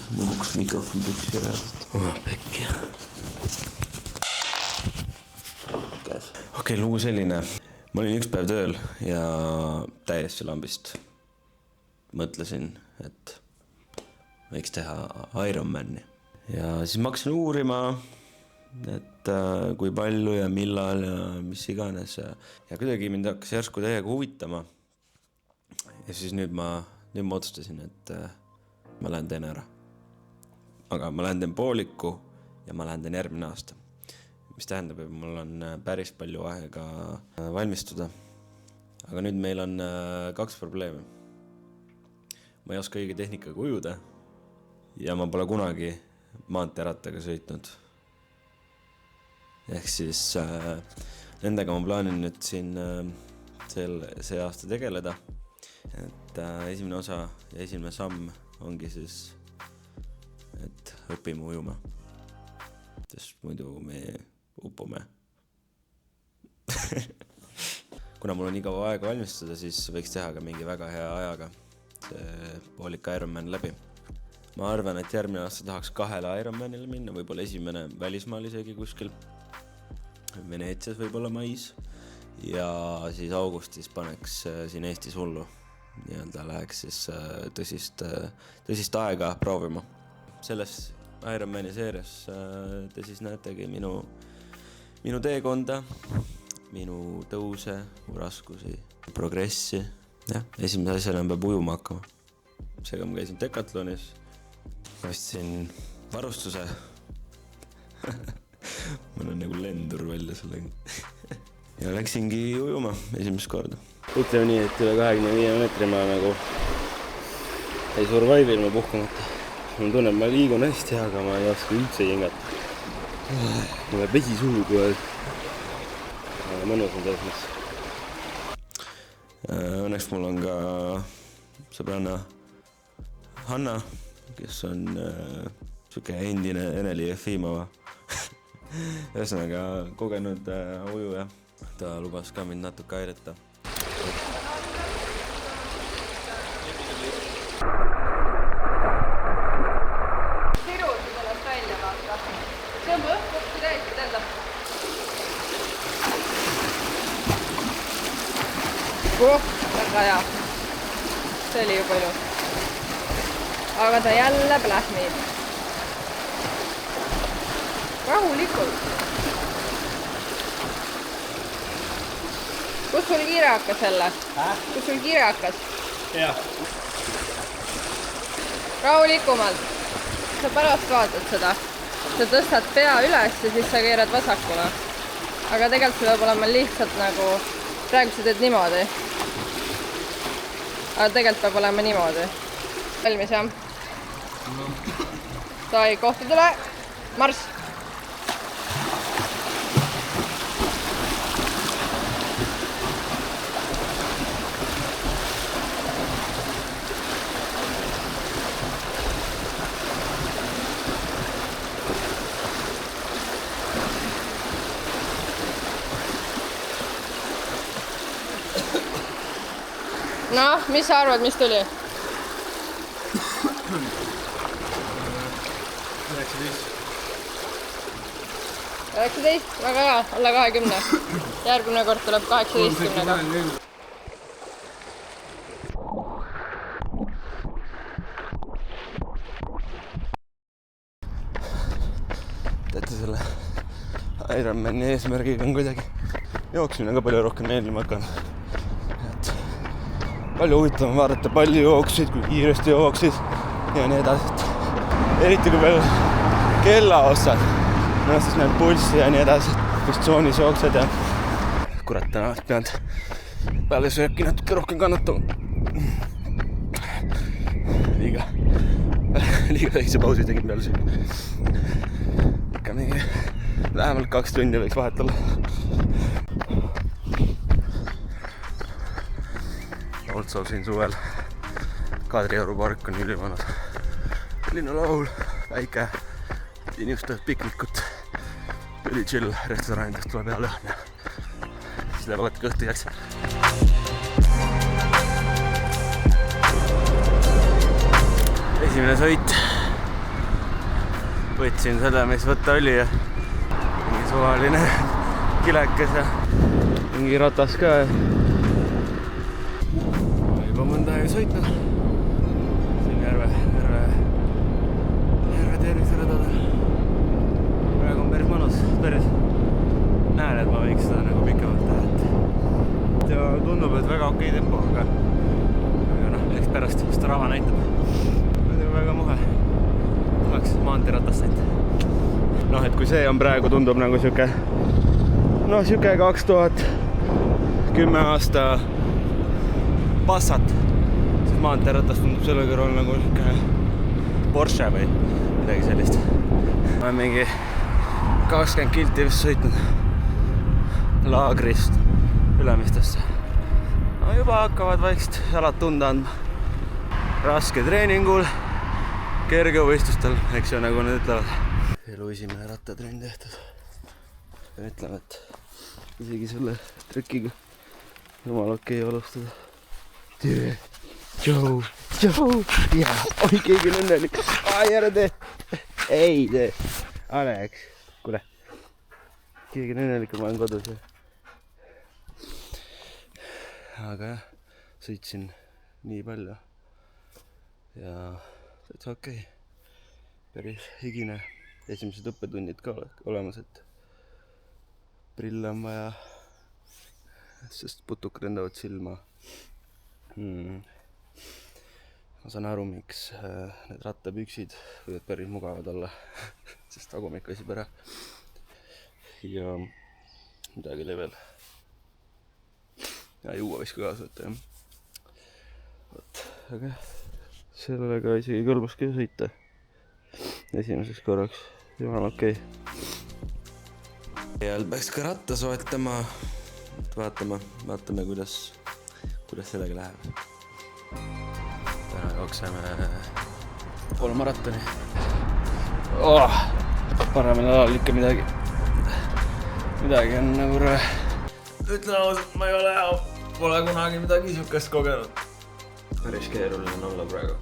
Lõpuks mikrofon püksi räädest. Pekki. Okei, lugu selline. Ma olin üks päev tööl ja täiesti lambist. Mõtlesin, et võiks teha Ironmani. Ja siis ma hakkasin uurima, et kui palju ja millal ja mis iganes. Ja kuidagi mind hakkas järsku täiega huvitama. Ja siis nüüd ma otsustasin, et ma lähen teen ära. Aga ma lähen teen pooliku ja ma lähen teen järgmine aasta. Mis tähendab, et mul on päris palju aega valmistuda. Aga nüüd meil on 2 probleemi. Ma ei oska õige tehnikaga ujuda ja ma pole kunagi maanteerattaga sõitnud. Ehk siis nendega ma plaanin nüüd siin see aasta tegeleda. Et esimene osa ja esimene samm ongi siis, et õpime ujuma. Sest muidu me upume. Kuna mul on nii kaua aega valmistada, siis võiks teha ka mingi väga hea ajaga see poolik Ironman läbi. Ma arvan, et järgmine aasta tahaks 2 Ironmanile minna, võib-olla esimene välismaal isegi kuskil Veneetsias võib-olla mais ja siis augustis paneks siin Eestis hullu. Nii-öelda läheks siis tõsist aega proovima. Selles Ironmani seerias te siis näetegi minu teekonda, minu tõuse, mu raskusi, progressi. Ja, esimese asjana peab ujuma hakkama. Seega ma käisin Decathlonis, ostsin varustuse. Mul on nagu lendur välja sellega. Ja läksingi ujuma esimest korda. Ütleme nii, et üle 25 meetri ma nagu ei survive ilma puhkamata. Ma tunnen, ma liigun hästi, aga ma ei oska üldse hingata. Mulle vesi suhu kohe. Mõnus on täpselt. Õnneks mul on ka sõbranna Hanna, kes on siuke endine Eneli Jefimova. Ühesõnaga kogenud ujuja. Ta lubas ka mind natuke aidata. Väga hea. See oli juba ilus. Aga ta jälle plähmib. Rahulikult. Kus sul kiire hakkas jälle? Kus sul kiire hakkas? Jah. Rahulikumalt. Sa pärast vaatad seda. Sa tõstad pea üles ja siis sa keerad vasakule. Aga tegelikult see peab olema lihtsalt nagu praegu sa teed niimoodi. Aga tegelikult peab olema niimoodi. Valmis, jah? Sai kohtadele. Marss! Noh, mis sa arvad, mis tuli? 19, väga hea, alla 20. Järgmine kord tuleb 18-ga. Teate selle Ironmani eesmärgiga on kuidagi jooksmine ka palju rohkem meeldima hakanud. Palju huvitavam vaadata palju jooksid, kui kiiresti jooksid ja nii edasi. Eriti kui veel kella ostad, no siis näeb pulssi ja nii edasi, kus tsoonis jooksed ja kurat täna pead peale sööki natuke rohkem kannatama. Liiga väikse pausi tegin peale sööki. Ikka mingi vähemalt 2 tundi võiks vahet olla. Oltsov siin suvel. Kadrioru park on ülimanud. Linnulaul, väike, inimesed piknikut, üli chill restoranidest tuleb hea lõhn. Siis läheb alati kõhtu jääks. Esimene sõit võtsin selle, mis võtta oli ja mingi suvaline kilekas ja mingi ratas ka ja juba mõnda aega sõitnud siin järve terviseradadel. Praegu on päris mõnus, päris näen, et ma võiks seda nagu pikemalt teha, et ja tundub, et väga okei tempo, aga noh, eks pärast just rava näitab. Muidugi väga muhe, tahaks maanteeratast näita. Noh, et kui see on praegu, tundub nagu siuke 2010 aasta Passat, siis maanteeratas tundub selle kõrval nagu siuke Porsche või midagi sellist. Ma olen mingi 20 kilti vist sõitnud Laagrist Ülemistesse. No juba hakkavad vaikselt jalad tunda andma. Raske treeningul, kergevõistlustel, eks ju, nagu nad ütlevad. Elu esimene rattatrenn tehtud. Ütleme, et isegi selle trükiga jumal okei alustada. Tere, tšau, ja oi, keegi on õnnelik. Ai, ära tee. Ei tee. Alex, kuule. Keegi on õnnelik, ma olen kodus. Aga jah, sõitsin nii palju. Ja täitsa okei. Päris higine. Esimesed õppetunnid ka olemas, et prille on vaja, sest putukad lendavad silma. Ma saan aru, miks need rattapüksid võivad päris mugavad olla, sest tagumik väsib ära. Ja midagi oli veel. Ja juua võiks ka kaasa võtta, jah. Võt, aga sellega isegi kõlbaski sõita. Esimeseks korraks. Jumal okei. Ja peaks ka ratta soetama. Vaatame, kuidas sellega läheb. Täna jookseme pool maratoni. Paremal alal ikka midagi on nagu rõve. Ütlen ausalt, ma ei ole pole kunagi midagi sihukest kogenud. Päris keeruline olla praegu.